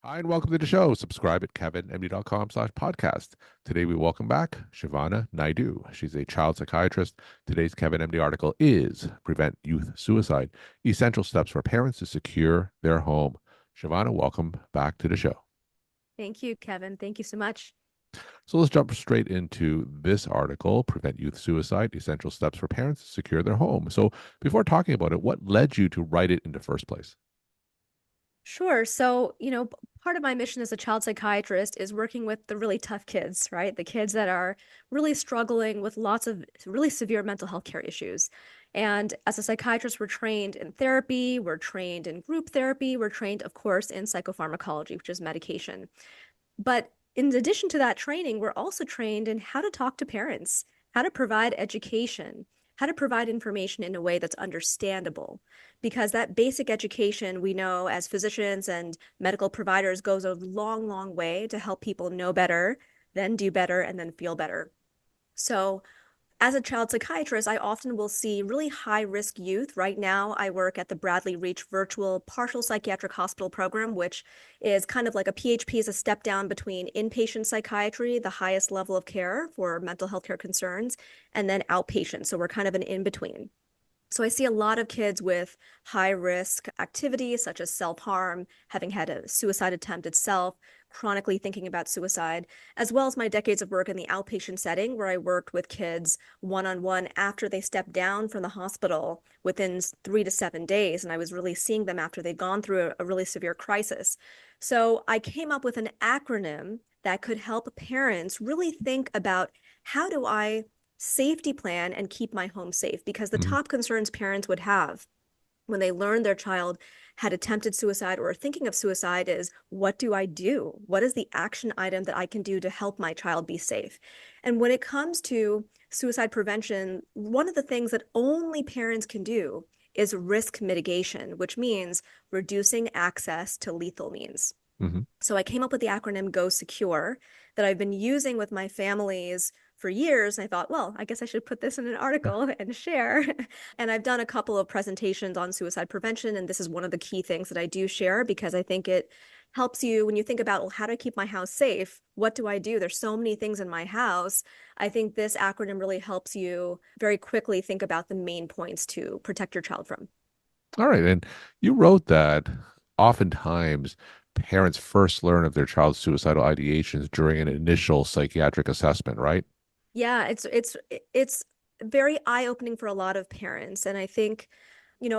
Hi, and welcome to the show. Subscribe at kevinmd.com/podcast. Today, we welcome back Shivana Naidoo. She's a child psychiatrist. Today's Kevin MD article is Prevent Youth Suicide, Essential Steps for Parents to Secure Their Home. Shivana, welcome back to the show. Thank you, Kevin. Thank you so much. So let's jump straight into this article, Prevent Youth Suicide, Essential Steps for Parents to Secure Their Home. So before talking about it, what led you to write it in the first place? Sure. So, part of my mission as a child psychiatrist is working with the really tough kids, right? The kids that are really struggling with lots of really severe mental health care issues. And as a psychiatrist, we're trained in therapy, we're trained in group therapy, we're trained, of course, in psychopharmacology, which is medication. But in addition to that training, we're also trained in how to talk to parents, how to provide education, how to provide information in a way that's understandable. Because that basic education we know as physicians and medical providers goes a long, long way to help people know better, then do better, and then feel better. So as a child psychiatrist, I often will see really high-risk youth. Right now, I work at the Bradley Reach Virtual Partial Psychiatric Hospital Program, which is kind of like a PHP, is a step down between inpatient psychiatry, the highest level of care for mental health care concerns, and then outpatient. So we're kind of an in-between. So I see a lot of kids with high risk activities such as self-harm, having had a suicide attempt itself, chronically thinking about suicide, as well as my decades of work in the outpatient setting where I worked with kids one-on-one after they stepped down from the hospital within 3 to 7 days. And I was really seeing them after they'd gone through a really severe crisis. So I came up with an acronym that could help parents really think about how do I safety plan and keep my home safe, because the Mhm. top concerns parents would have when they learn their child had attempted suicide or are thinking of suicide is, what do I do? What is the action item that I can do to help my child be safe? And when it comes to suicide prevention, one of the things that only parents can do is risk mitigation, which means reducing access to lethal means. Mhm. So I came up with the acronym GOSECURE that I've been using with my families for years. And I thought, well, I guess I should put this in an article and share. And I've done a couple of presentations on suicide prevention. And this is one of the key things that I do share because I think it helps you when you think about, well, how do I keep my house safe? What do I do? There's so many things in my house. I think this acronym really helps you very quickly think about the main points to protect your child from. All right. And you wrote that oftentimes parents first learn of their child's suicidal ideations during an initial psychiatric assessment, right? Yeah, it's very eye-opening for a lot of parents. And I think,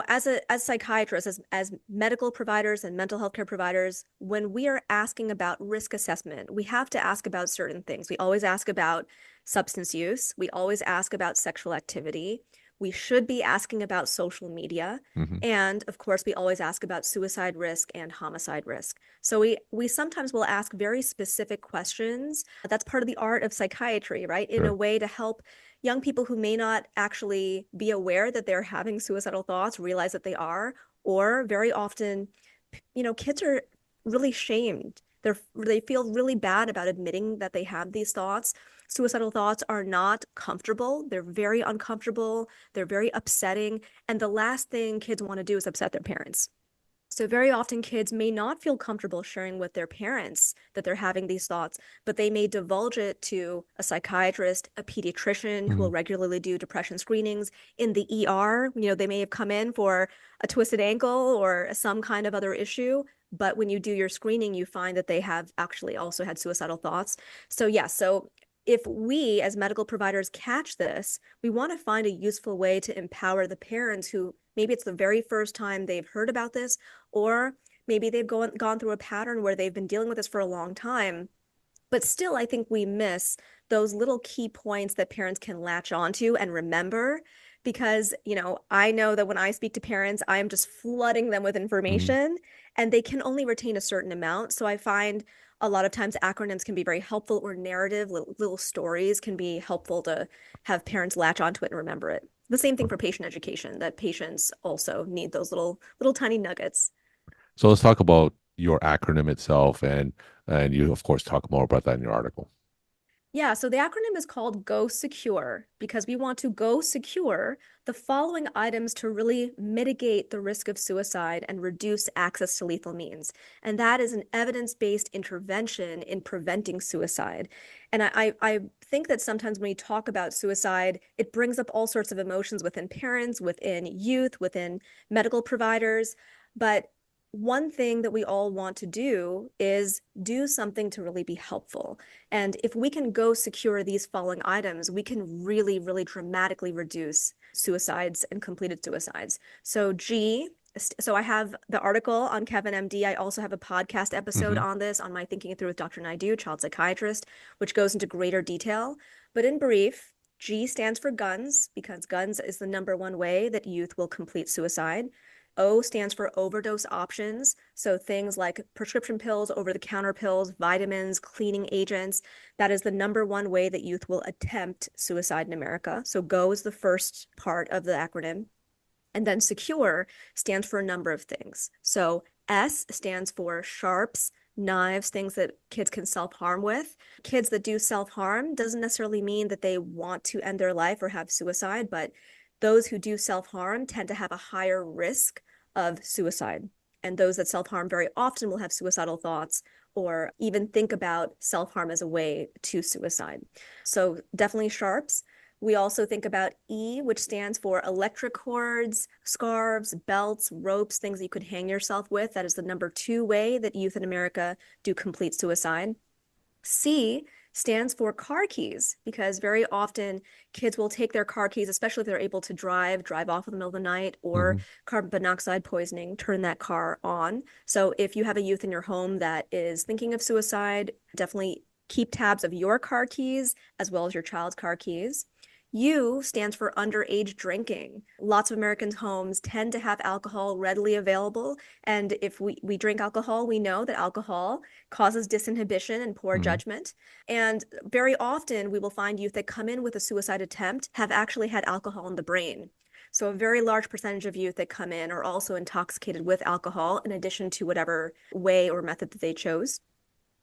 as psychiatrists, as medical providers and mental health care providers, when we are asking about risk assessment, we have to ask about certain things. We always ask about substance use. We always ask about sexual activity. We should be asking about social media. Hmm. And of course, we always ask about suicide risk and homicide risk. So we sometimes will ask very specific questions. That's part of the art of psychiatry, right? In a Sure. way to help young people who may not actually be aware that they're having suicidal thoughts realize that they are, or very often, kids are really shamed. They feel really bad about admitting that they have these thoughts. Suicidal thoughts are not comfortable. They're very uncomfortable. They're very upsetting. And the last thing kids want to do is upset their parents. So very often kids may not feel comfortable sharing with their parents that they're having these thoughts, but they may divulge it to a psychiatrist, a pediatrician who Hmm. will regularly do depression screenings. In the ER, they may have come in for a twisted ankle or some kind of other issue, but when you do your screening, you find that they have actually also had suicidal thoughts. So yeah, so if we as medical providers catch this, we want to find a useful way to empower the parents who maybe it's the very first time they've heard about this, or maybe they've gone through a pattern where they've been dealing with this for a long time. But still, I think we miss those little key points that parents can latch onto and remember. Because, I know that when I speak to parents, I am just flooding them with Hmm. information and they can only retain a certain amount. So I find a lot of times acronyms can be very helpful, or narrative, little stories can be helpful to have parents latch onto it and remember it. The same thing for patient education, that patients also need those little tiny nuggets. So let's talk about your acronym itself, and you of course talk more about that in your article. Yeah, so the acronym is called GOSECURE because we want to go secure the following items to really mitigate the risk of suicide and reduce access to lethal means. And that is an evidence-based intervention in preventing suicide. And I think that sometimes when we talk about suicide, it brings up all sorts of emotions within parents, within youth, within medical providers. But one thing that we all want to do is do something to really be helpful. And if we can go secure these following items, we can really, really dramatically reduce suicides and completed suicides. So so I have the article on Kevin MD. I also have a podcast episode Hmm. on this on my Thinking It Through with Dr. Naidoo, child psychiatrist, which goes into greater detail. But in brief, G stands for guns because guns is the number one way that youth will complete suicide. O stands for overdose options. So things like prescription pills, over-the-counter pills, vitamins, cleaning agents. That is the number one way that youth will attempt suicide in America. So GO is the first part of the acronym. And then secure stands for a number of things. So S stands for sharps, knives, things that kids can self-harm with. Kids that do self-harm doesn't necessarily mean that they want to end their life or have suicide, but those who do self-harm tend to have a higher risk of suicide. And those that self-harm very often will have suicidal thoughts or even think about self-harm as a way to suicide. So definitely sharps. We also think about E, which stands for electric cords, scarves, belts, ropes, things that you could hang yourself with. That is the number two way that youth in America do complete suicide. C stands for car keys because very often kids will take their car keys, especially if they're able to drive off in the middle of the night or Hmm. carbon monoxide poisoning, turn that car on. So if you have a youth in your home that is thinking of suicide, definitely keep tabs of your car keys as well as your child's car keys. U stands for underage drinking. Lots of Americans' homes tend to have alcohol readily available. And if we drink alcohol, we know that alcohol causes disinhibition and poor Hmm. judgment. And very often we will find youth that come in with a suicide attempt have actually had alcohol in the brain. So a very large percentage of youth that come in are also intoxicated with alcohol in addition to whatever way or method that they chose.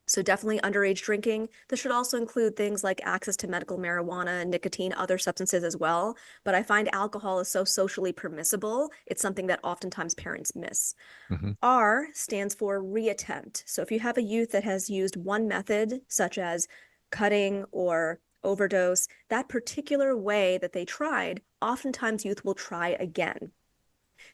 So definitely underage drinking. This should also include things like access to medical marijuana, nicotine, other substances as well. But I find alcohol is so socially permissible. It's something that oftentimes parents miss. Hmm. R stands for reattempt. So if you have a youth that has used one method, such as cutting or overdose, that particular way that they tried, oftentimes youth will try again.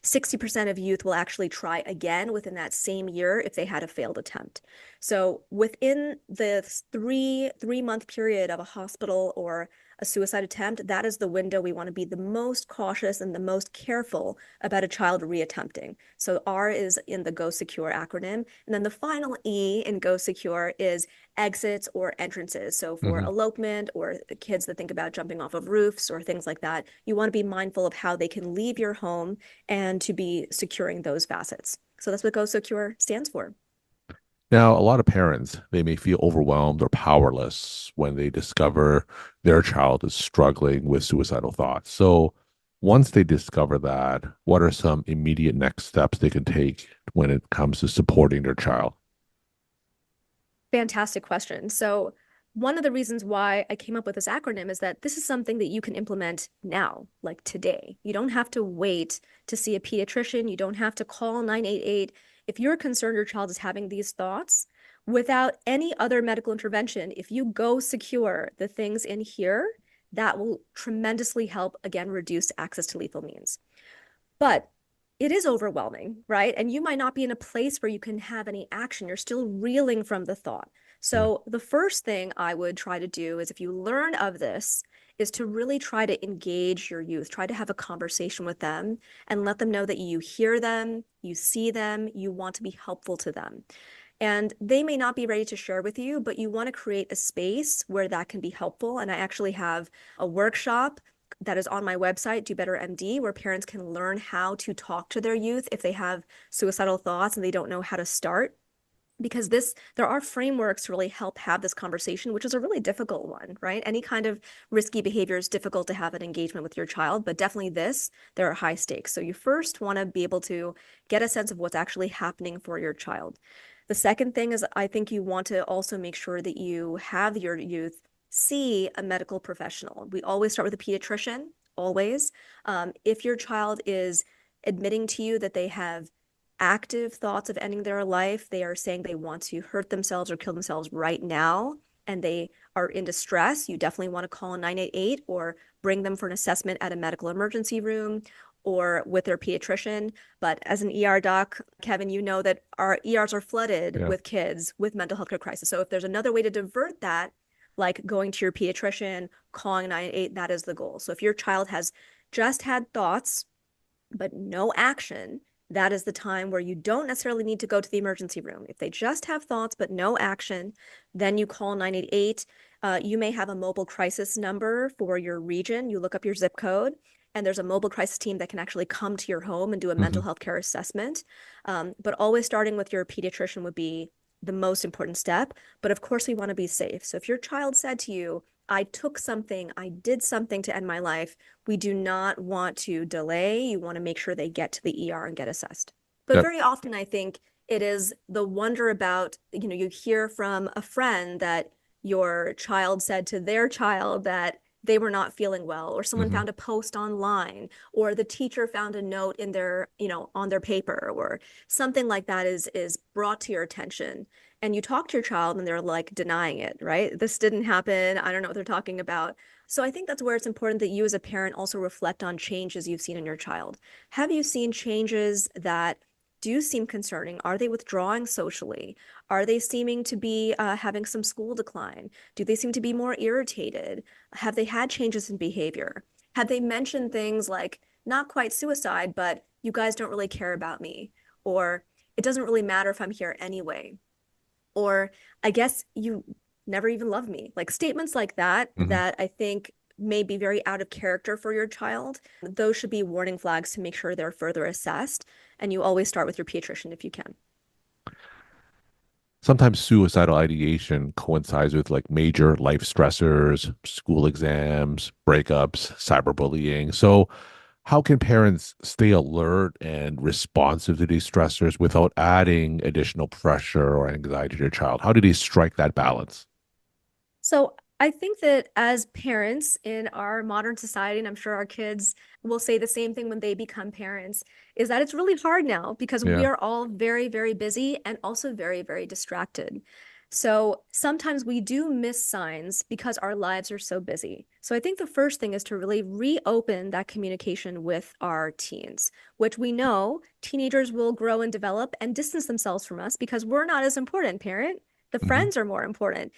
60% of youth will actually try again within that same year if they had a failed attempt. So within the three-month period of a hospital or a suicide attempt, that is the window we want to be the most cautious and the most careful about a child reattempting. So R is in the Go Secure acronym. And then the final E in Go Secure is exits or entrances. So for Hmm. elopement or the kids that think about jumping off of roofs or things like that, you want to be mindful of how they can leave your home and to be securing those facets. So that's what Go Secure stands for. Now, a lot of parents, they may feel overwhelmed or powerless when they discover their child is struggling with suicidal thoughts. So, once they discover that, what are some immediate next steps they can take when it comes to supporting their child? Fantastic question. So one of the reasons why I came up with this acronym is that this is something that you can implement now, like today. You don't have to wait to see a pediatrician. You don't have to call 988. If you're concerned your child is having these thoughts, without any other medical intervention, if you go secure the things in here, that will tremendously help, again, reduce access to lethal means. But it is overwhelming, right? And you might not be in a place where you can have any action. You're still reeling from the thought. Yeah. So the first thing I would try to do is if you learn of this, is to really try to engage your youth, try to have a conversation with them and let them know that you hear them, you see them, you want to be helpful to them. And they may not be ready to share with you, but you want to create a space where that can be helpful. And I actually have a workshop that is on my website, Do Better MD, where parents can learn how to talk to their youth if they have suicidal thoughts and they don't know how to start. Because there are frameworks to really help have this conversation, which is a really difficult one, right? Any kind of risky behavior is difficult to have an engagement with your child, but definitely this, there are high stakes. So you first want to be able to get a sense of what's actually happening for your child. The second thing is I think you want to also make sure that you have your youth see a medical professional. We always start with a pediatrician, always. If your child is admitting to you that they have active thoughts of ending their life, they are saying they want to hurt themselves or kill themselves right now, and they are in distress, you definitely want to call 988 or bring them for an assessment at a medical emergency room or with their pediatrician. But as an ER doc, Kevin, you know that our ERs are flooded Yeah. with kids with mental health care crisis. So if there's another way to divert that, like going to your pediatrician, calling 988, that is the goal. So if your child has just had thoughts but no action, that is the time where you don't necessarily need to go to the emergency room. If they just have thoughts but no action, then you call 988. You may have a mobile crisis number for your region. You look up your zip code, and there's a mobile crisis team that can actually come to your home and do a Hmm. mental health care assessment. But always starting with your pediatrician would be the most important step. But of course, we want to be safe. So if your child said to you, I took something, I did something to end my life, we do not want to delay. You want to make sure they get to the ER and get assessed. But That. very often, I think it is the wonder about, you hear from a friend that your child said to their child that they were not feeling well, or someone Hmm. found a post online, or the teacher found a note in their, on their paper, or something like that is brought to your attention. And you talk to your child and they're like denying it, right? This didn't happen. I don't know what they're talking about. So I think that's where it's important that you as a parent also reflect on changes you've seen in your child. Have you seen changes that do seem concerning? Are they withdrawing socially? Are they seeming to be having some school decline? Do they seem to be more irritated? Have they had changes in behavior? Have they mentioned things like, not quite suicide, but you guys don't really care about me? Or it doesn't really matter if I'm here anyway? Or I guess you never even loved me. Like statements like that, Hmm. that I think may be very out of character for your child. Those should be warning flags to make sure they're further assessed. And you always start with your pediatrician if you can. Sometimes suicidal ideation coincides with like major life stressors, school exams, breakups, cyberbullying. So, how can parents stay alert and responsive to these stressors without adding additional pressure or anxiety to their child? How do they strike that balance? So I think that as parents in our modern society, and I'm sure our kids will say the same thing when they become parents, is that it's really hard now because we Yeah. are all very, very busy and also very, very distracted. So sometimes we do miss signs because our lives are so busy. So I think the first thing is to really reopen that communication with our teens, which we know teenagers will grow and develop and distance themselves from us because we're not as important, parent. The Hmm. friends are more important.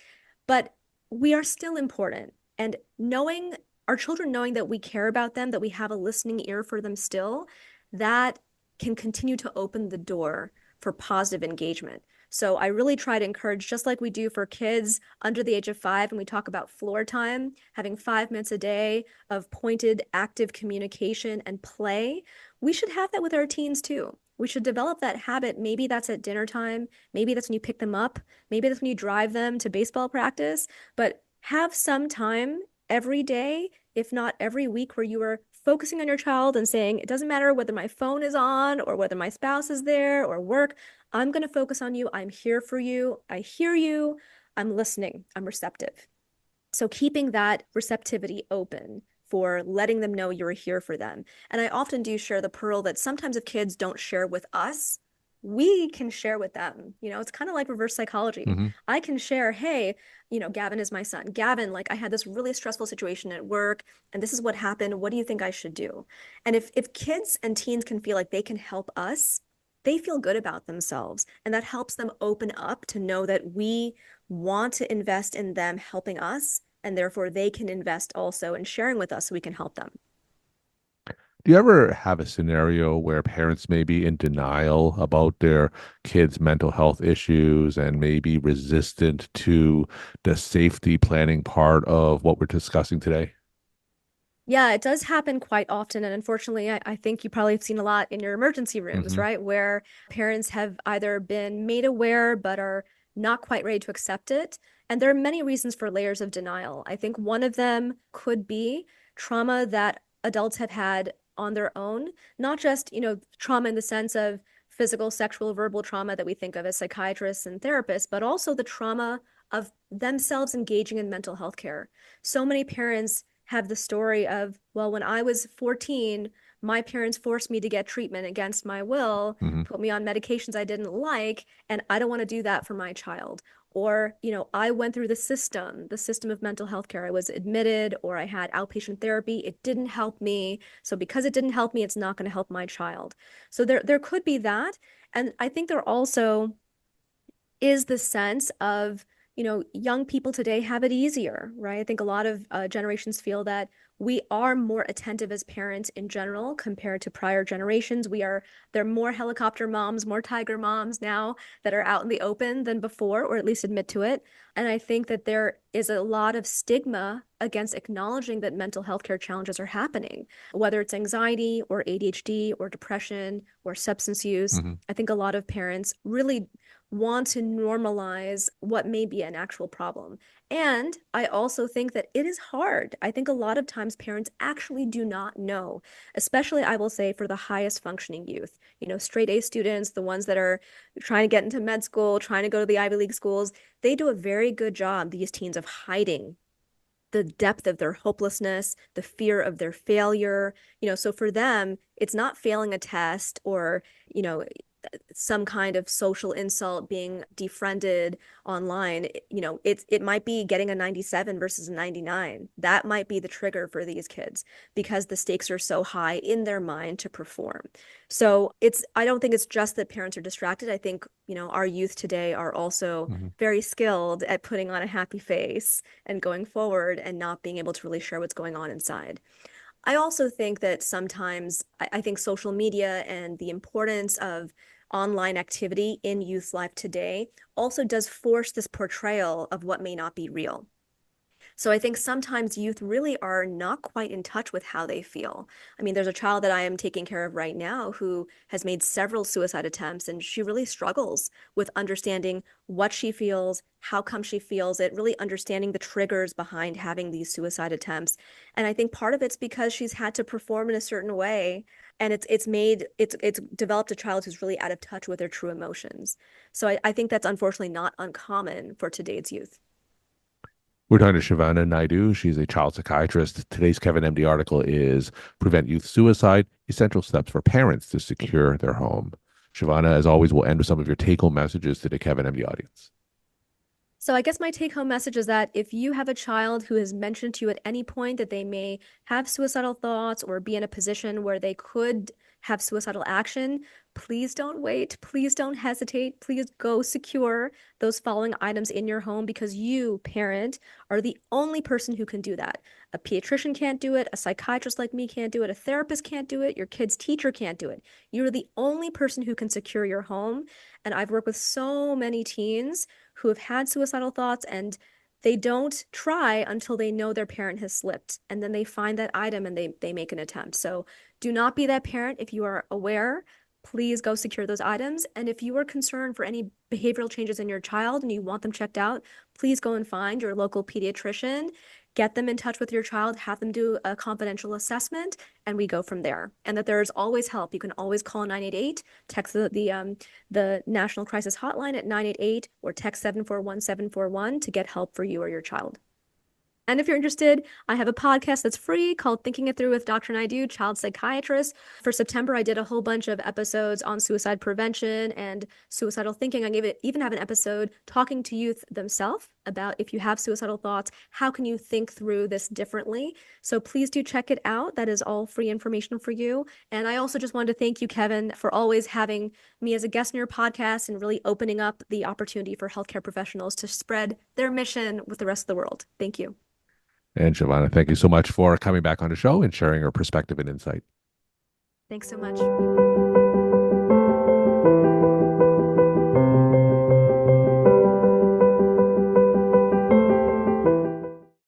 But we are still important. And knowing our children, knowing that we care about them, that we have a listening ear for them still, that can continue to open the door for positive engagement. So I really try to encourage, just like we do for kids under the age of 5, and we talk about floor time, having 5 minutes a day of pointed, active communication and play, we should have that with our teens too. We should develop that habit. Maybe that's at dinner time. Maybe that's when you pick them up. Maybe that's when you drive them to baseball practice, but have some time every day, if not every week, where you are focusing on your child and saying, it doesn't matter whether my phone is on or whether my spouse is there or work, I'm going to focus on you. I'm here for you. I hear you. I'm listening. I'm receptive. So keeping that receptivity open for letting them know you're here for them. And I often do share the pearl that sometimes if kids don't share with us, we can share with them. It's kind of like reverse psychology. Hmm. I can share, hey, Gavin is my son. Gavin, like I had this really stressful situation at work and this is what happened. What do you think I should do? And if kids and teens can feel like they can help us, they feel good about themselves. And that helps them open up to know that we want to invest in them helping us, and therefore they can invest also in sharing with us so we can help them. Do you ever have a scenario where parents may be in denial about their kids' mental health issues and maybe resistant to the safety planning part of what we're discussing today? Yeah, it does happen quite often. And unfortunately, I think you probably have seen a lot in your emergency rooms, Hmm. right? Where parents have either been made aware but are not quite ready to accept it. And there are many reasons for layers of denial. I think one of them could be trauma that adults have had on their own, not just, trauma in the sense of physical, sexual, verbal trauma that we think of as psychiatrists and therapists, but also the trauma of themselves engaging in mental health care. So many parents have the story of, well, when I was 14, my parents forced me to get treatment against my will, Hmm. put me on medications I didn't like, and I don't want to do that for my child. Or, I went through the system of mental health care. I was admitted or I had outpatient therapy. It didn't help me. So because it didn't help me, it's not going to help my child. So there could be that. And I think there also is the sense of, young people today have it easier, right? I think a lot of generations feel that we are more attentive as parents in general compared to prior generations. There are more helicopter moms, more tiger moms now that are out in the open than before, or at least admit to it. And I think that there is a lot of stigma against acknowledging that mental health care challenges are happening, whether it's anxiety or ADHD or depression or substance use. Hmm. I think a lot of parents really want to normalize what may be an actual problem. And I also think that it is hard. I think a lot of times parents actually do not know, especially I will say for the highest functioning youth, straight A students, the ones that are trying to get into med school, trying to go to the Ivy League schools, they do a very good job, these teens, of hiding the depth of their hopelessness, the fear of their failure. So for them, it's not failing a test or, you know, some kind of social insult, being defriended online. It might be getting a 97 versus a 99. That might be the trigger for these kids because the stakes are so high in their mind to perform. So I don't think it's just that parents are distracted. I think, our youth today are also Hmm. very skilled at putting on a happy face and going forward and not being able to really share what's going on inside. I also think that sometimes I think social media and the importance of online activity in youth life today also does force this portrayal of what may not be real. So I think sometimes youth really are not quite in touch with how they feel. I mean, there's a child that I am taking care of right now who has made several suicide attempts, and she really struggles with understanding what she feels, how come she feels it, really understanding the triggers behind having these suicide attempts. And I think part of it's because she's had to perform in a certain way, and it's developed a child who's really out of touch with their true emotions. So I think that's unfortunately not uncommon for today's youth. We're talking to Shivana Naidoo. She's a child psychiatrist. Today's Kevin MD article is Prevent Youth Suicide, Essential Steps for Parents to Secure Their Home. Shivana, as always, will end with some of your take-home messages to the Kevin MD audience. So I guess my take home message is that if you have a child who has mentioned to you at any point that they may have suicidal thoughts or be in a position where they could have suicidal action, please don't wait. Please don't hesitate. Please go secure those following items in your home because you, parent, are the only person who can do that. A pediatrician can't do it. A psychiatrist like me can't do it. A therapist can't do it. Your kid's teacher can't do it. You're the only person who can secure your home. And I've worked with so many teens who have had suicidal thoughts and they don't try until they know their parent has slipped. And then they find that item and they make an attempt. So do not be that parent. If you are aware, please go secure those items. And if you are concerned for any behavioral changes in your child and you want them checked out, please go and find your local pediatrician, get them in touch with your child, have them do a confidential assessment, and we go from there. And that there is always help. You can always call 988, text the National Crisis Hotline at 988, or text 741-741 to get help for you or your child. And if you're interested, I have a podcast that's free called Thinking It Through with Dr. Naidoo, child psychiatrist. For September, I did a whole bunch of episodes on suicide prevention and suicidal thinking. Even have an episode talking to youth themselves about if you have suicidal thoughts, how can you think through this differently? So please do check it out. That is all free information for you. And I also just wanted to thank you, Kevin, for always having me as a guest in your podcast and really opening up the opportunity for healthcare professionals to spread their mission with the rest of the world. Thank you. And Shivana, thank you so much for coming back on the show and sharing your perspective and insight. Thanks so much.